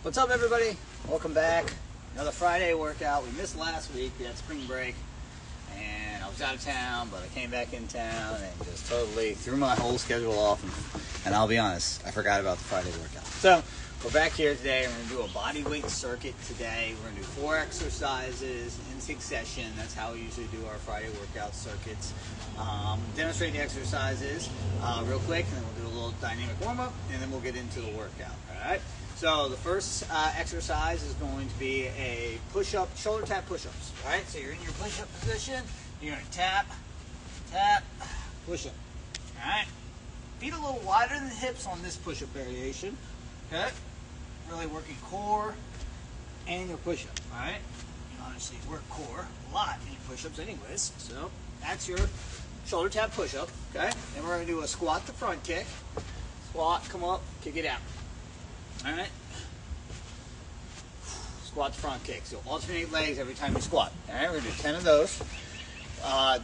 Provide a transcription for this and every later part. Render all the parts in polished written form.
What's up, everybody? Welcome back. Another Friday workout. We missed last week. We had spring break and I was out of town, but I came back in town and just totally threw my whole schedule off. And I'll be honest, I forgot about the Friday workout. So we're back here today. We're going to do a body weight circuit today. We're going to do 4 exercises in succession. That's how we usually do our Friday workout circuits. Demonstrate the exercises real quick, and then we'll do a little dynamic warm-up, and then we'll get into the workout. All right? So the first exercise is going to be a push-up, shoulder tap push-ups. All right? So you're in your push-up position. You're going to tap, tap, push-up. All right? Feet a little wider than the hips on this push-up variation. Okay? Really working core and your push-up. All right? You honestly work core a lot in push-ups anyways. So that's your shoulder tap push-up. Okay? Then we're going to do a squat to front kick. Squat, come up, kick it out. Alright? Squat to front kick. So alternate legs every time you squat. Alright, we're going to do 10 of those.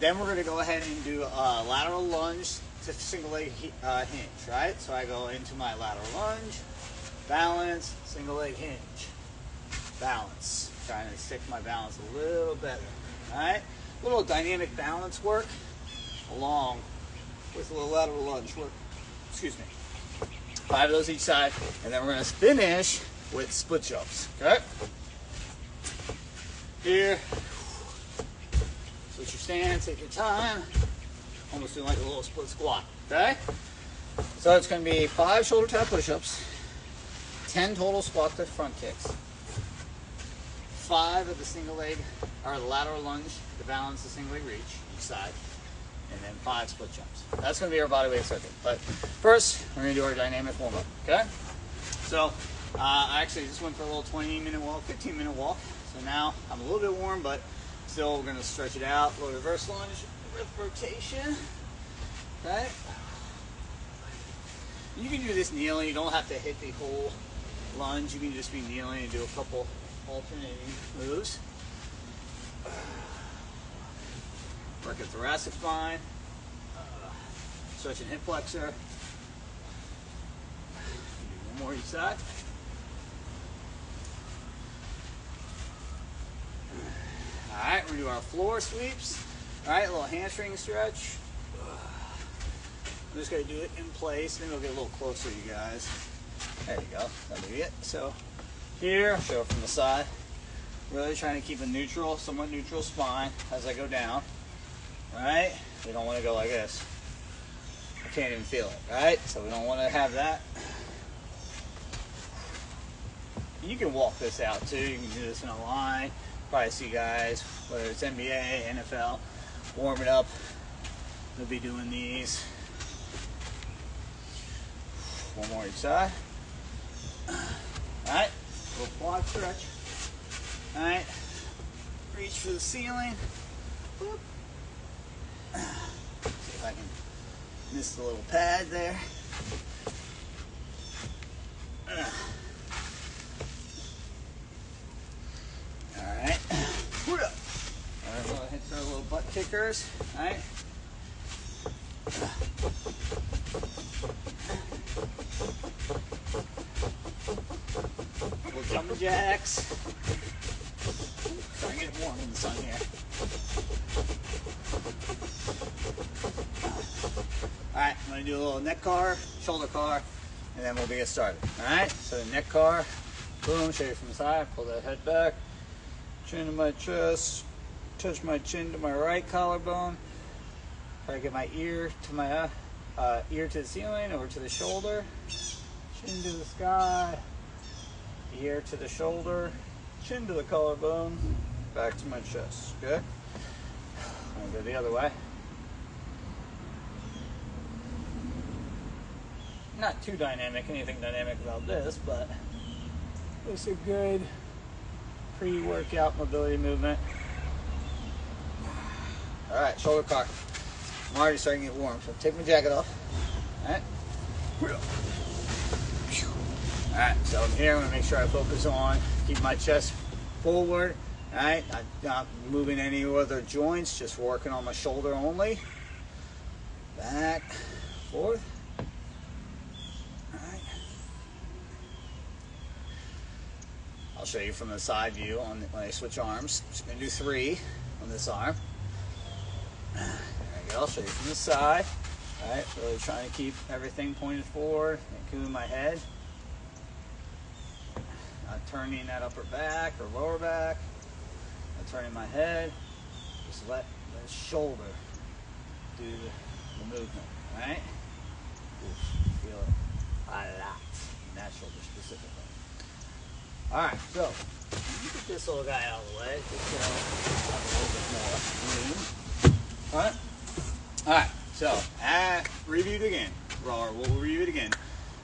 Then we're going to go ahead and do a lateral lunge to single leg hinge. Right? So I go into my lateral lunge, balance, single leg hinge. Balance. Trying to stick my balance a little better. Alright? A little dynamic balance work along with a little lateral lunge work. Excuse me. 5 of those each side, and then we're going to finish with split jumps. Okay? Here. Switch your stance, take your time. Almost doing like a little split squat. Okay? So it's going to be 5 shoulder tap push-ups, 10 total squat to front kicks, 5 of the single leg or the lateral lunge to balance the single leg reach each side, and then 5 split jumps. That's going to be our body weight circuit. But first, we're going to do our dynamic warm-up, okay? So, I actually just went for a little 20-minute walk, 15-minute walk. So now I'm a little bit warm, but still we're going to stretch it out. A little reverse lunge, rotation, okay? You can do this kneeling. You don't have to hit the whole lunge. You can just be kneeling and do a couple alternating moves. Work your thoracic spine, stretching hip flexor. Do one more each side. Alright, we're going to do our floor sweeps. Alright, a little hamstring stretch. I'm just going to do it in place. Maybe I'll get a little closer, you guys. There you go. That'll be it. So here, I'll show it from the side. Really trying to keep a neutral, somewhat neutral spine as I go down. Right? We don't want to go like this. I can't even feel it, right? So we don't want to have that. You can walk this out too. You can do this in a line. Probably see guys, whether it's NBA, NFL, warming up. They'll be doing these. One more each side. Alright, little quad stretch. Alright, reach for the ceiling. Whoop. See if I can miss the little pad there. Alright. Alright, go ahead for our little butt kickers. Alright. Little jumping jacks. Try to get warm in the sun here. Alright, I'm going to do a little neck car, shoulder car, and then we'll get started. Alright, so the neck car, boom, show you from the side, pull that head back, chin to my chest, touch my chin to my right collarbone, try to get my ear to my ear to the ceiling, over to the shoulder, chin to the sky, ear to the shoulder, chin to the collarbone, back to my chest, okay? I'm going to go the other way. Not too dynamic, anything dynamic about this, but it's a good pre-workout mobility movement. Alright, shoulder car. I'm already starting to get warm, so take my jacket off. Alright. Alright, so I'm here, I'm going to make sure I focus on, keep my chest forward. Alright, I'm not moving any other joints, just working on my shoulder only. Back, forth. I'll show you from the side view when I switch arms. I'm just going to do 3 on this arm. There we go. I'll show you from the side. All right, really trying to keep everything pointed forward, including my head. Not turning that upper back or lower back. Not turning my head. Just let the shoulder do the movement, all right? Oof, feel it a lot in that shoulder specifically. All right, so get this little guy out of the way, just have a little bit more room. All right, so reviewed again. We'll review it again.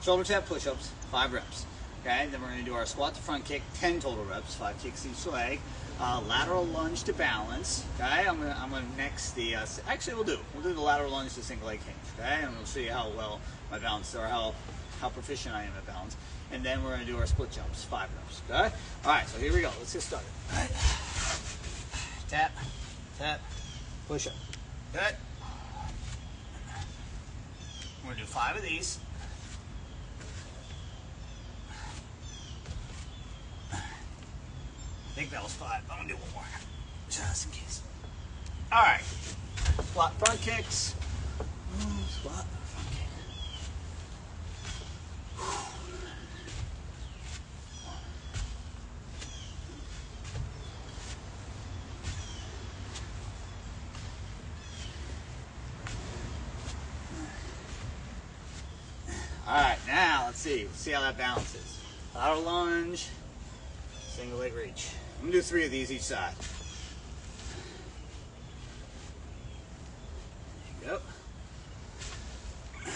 Shoulder tap push-ups, 5 reps. Okay, then we're going to do our squat to front kick, 10 total reps, 5 kicks each leg. Lateral lunge to balance. Okay, I'm gonna next the. Actually, we'll do the lateral lunge to single leg hinge. Okay, and we'll see how well my balance or how proficient I am at balance. And then we're gonna do our split jumps, 5 reps. Okay. All right, so here we go. Let's get started. All right. Tap, tap, push up. Good. We're gonna do 5 of these. I think that was 5. I'm gonna do 1 more, just in case. All right, squat front kicks. Squat front kick. All right, now let's see how that balances. Lateral lunge, single leg reach. I'm gonna do 3 of these each side. There you go.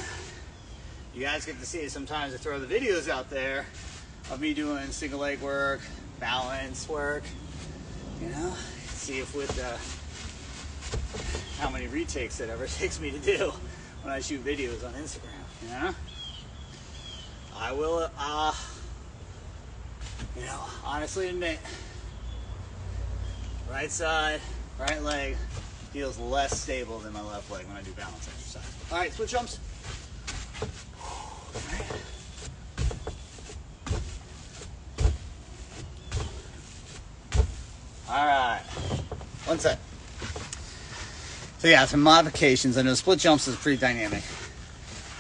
You guys get to see it sometimes. I throw the videos out there of me doing single leg work, balance work. You know, see if with how many retakes it ever takes me to do when I shoot videos on Instagram. You know, I will. You know, honestly admit. Right side, right leg feels less stable than my left leg when I do balance exercise. All right, split jumps. All right, 1 set. So yeah, some modifications. I know split jumps is pretty dynamic.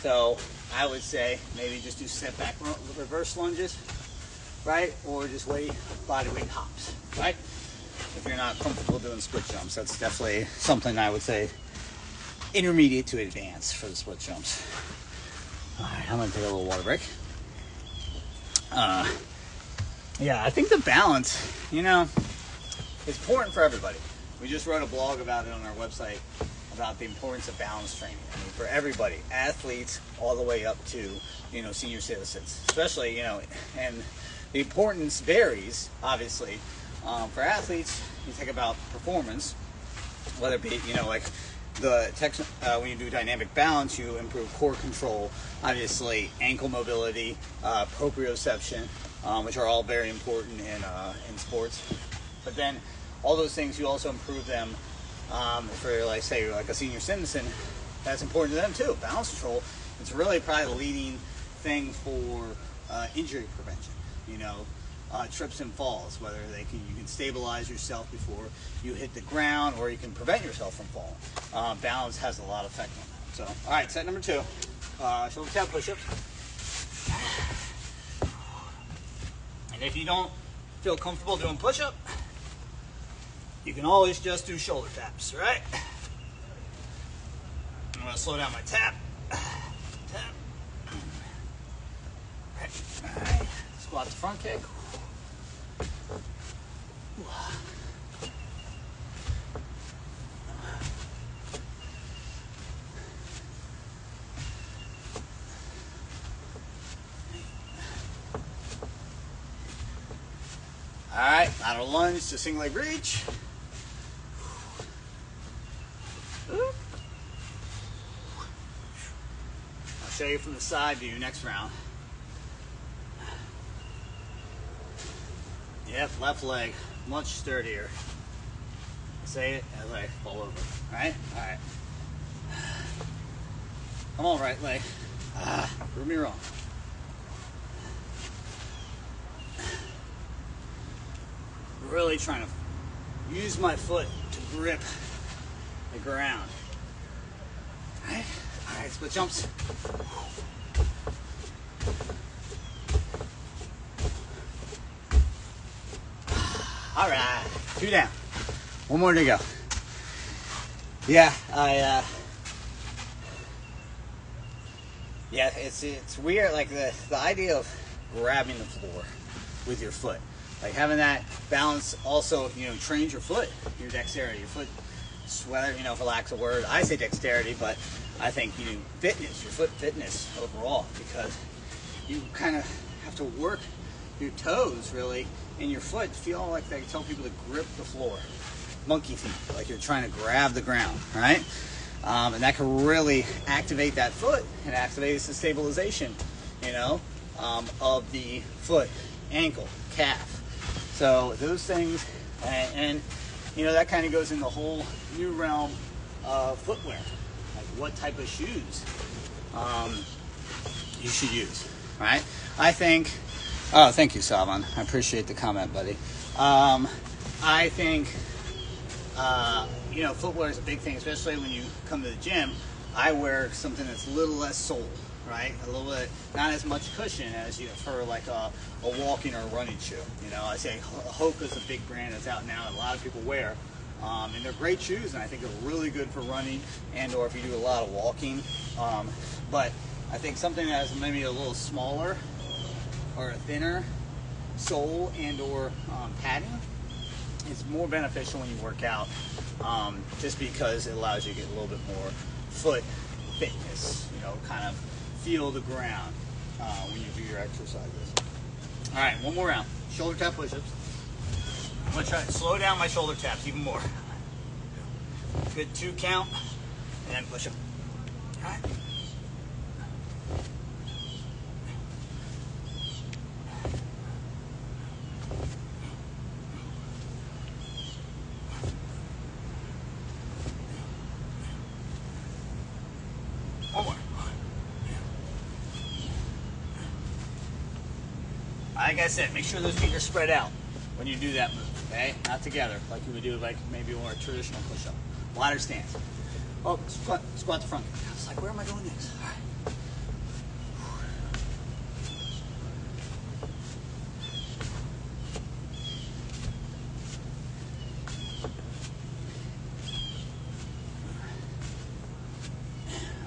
So I would say maybe just do step back reverse lunges, right? Or just body weight hops, right? If you're not comfortable doing split jumps, that's definitely something I would say intermediate to advanced for the split jumps. All right, I'm gonna take a little water break. Yeah, I think the balance, you know, is important for everybody. We just wrote a blog about it on our website about the importance of balance training. I mean, for everybody, athletes all the way up to, you know, senior citizens, especially, you know, and the importance varies, obviously. For athletes, you think about performance, whether it be, you know, like when you do dynamic balance, you improve core control, obviously ankle mobility, proprioception, which are all very important in sports. But then all those things, you also improve them for, like, say, like a senior citizen. That's important to them too. Balance control. It's really probably the leading thing for injury prevention. You know. Trips and falls, whether you can stabilize yourself before you hit the ground, or you can prevent yourself from falling. Balance has a lot of effect on that. So, all right, set number 2, shoulder tap push-ups. And if you don't feel comfortable doing push-up, you can always just do shoulder taps, right? I'm gonna slow down my tap. Tap. All right. Squat to front kick. All right, lateral lunge to single leg reach. I'll show you from the side view next round. Yep, left leg, much sturdier. Say it as I fall over. All right? All right. Come on, right leg. Prove me wrong. really trying to use my foot to grip the ground. All right, split jumps. All right, 2 down. 1 more to go. Yeah, yeah, it's weird, like the idea of grabbing the floor with your foot, like having that balance also, you know, trains your foot, your dexterity, your foot, whether, you know, for lack of a word, I say dexterity, but I think, you know, fitness, your foot fitness overall, because you kind of have to work your toes really and your foot, feel like they tell people to grip the floor, monkey feet, like you're trying to grab the ground, right? And that can really activate that foot and activates the stabilization, you know, of the foot, ankle, calf. So those things, and you know, that kind of goes in the whole new realm of footwear, like what type of shoes you should use, right? I think, oh, thank you, Savan. I appreciate the comment, buddy. I think, you know, footwear is a big thing, especially when you come to the gym. I wear something that's a little less sole, right? A little bit, not as much cushion as you for like a walking or a running shoe. You know, I say Hoka is a big brand that's out now that a lot of people wear. And they're great shoes, and I think they're really good for running and or if you do a lot of walking. But I think something that is maybe a little smaller or a thinner sole and or padding is more beneficial when you work out, just because it allows you to get a little bit more foot fitness, you know, kind of feel the ground when you do your exercises. All right, 1 more round. Shoulder tap push-ups. I'm gonna try to slow down my shoulder taps even more. Good 2 count, and then push them. All right. Like I said, make sure those feet are spread out when you do that move, okay? Not together, like you would do like maybe more a traditional push-up. Ladder stance. Oh, squat the front. I was like, where am I going next? All right.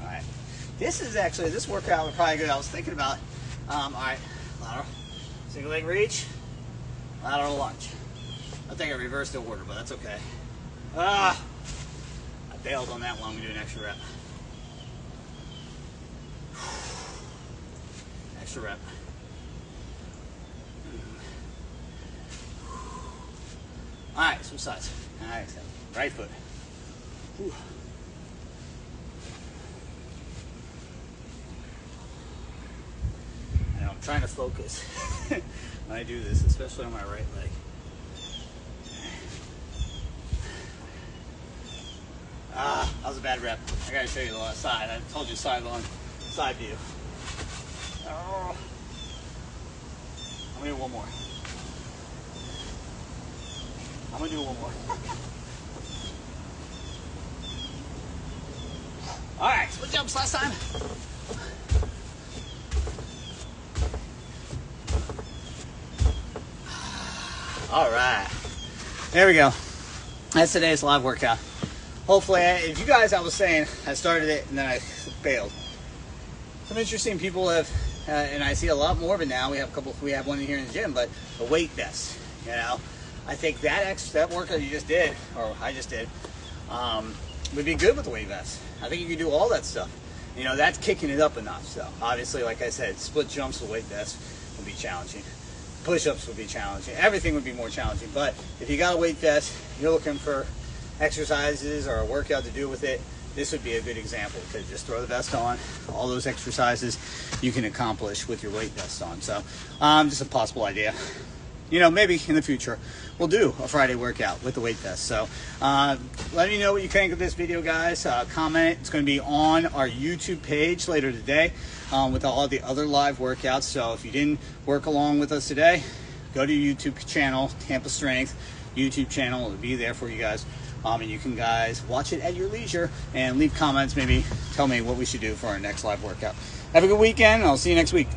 All right. This is actually, this workout would probably good. I was thinking about, all right, lateral. Single leg reach, lateral lunge. I think I reversed the order, but that's okay. I bailed on that one. I'm gonna do an extra rep. Extra rep. All right, switch sides. All right, right foot. Whew. I'm trying to focus when I do this, especially on my right leg. That was a bad rep. I gotta show you the left side. I told you side view. Oh. I'm gonna do 1 more. I'm gonna do 1 more. All right, split jumps last time. All right, there we go. That's today's live workout. Hopefully, if you guys, I was saying, I started it and then I bailed. Some interesting people have, and I see a lot more of it now. We have one here in the gym, but a weight vest. You know, I think that workout you just did, or I just did, would be good with the weight vest. I think you can do all that stuff. You know, that's kicking it up a notch. So obviously, like I said, split jumps with weight vest would be challenging. Push-ups would be challenging. Everything would be more challenging. But if you got a weight vest, you're looking for exercises or a workout to do with it, this would be a good example, because just throw the vest on. All those exercises you can accomplish with your weight vest on. So just a possible idea. You know, maybe in the future we'll do a Friday workout with the weight vest. So let me know what you think of this video, guys. Comment. It's going to be on our YouTube page later today with all the other live workouts. So if you didn't work along with us today, go to your YouTube channel, Tampa Strength YouTube channel. It'll be there for you guys. And you can guys watch it at your leisure and leave comments. Maybe tell me what we should do for our next live workout. Have a good weekend. I'll see you next week.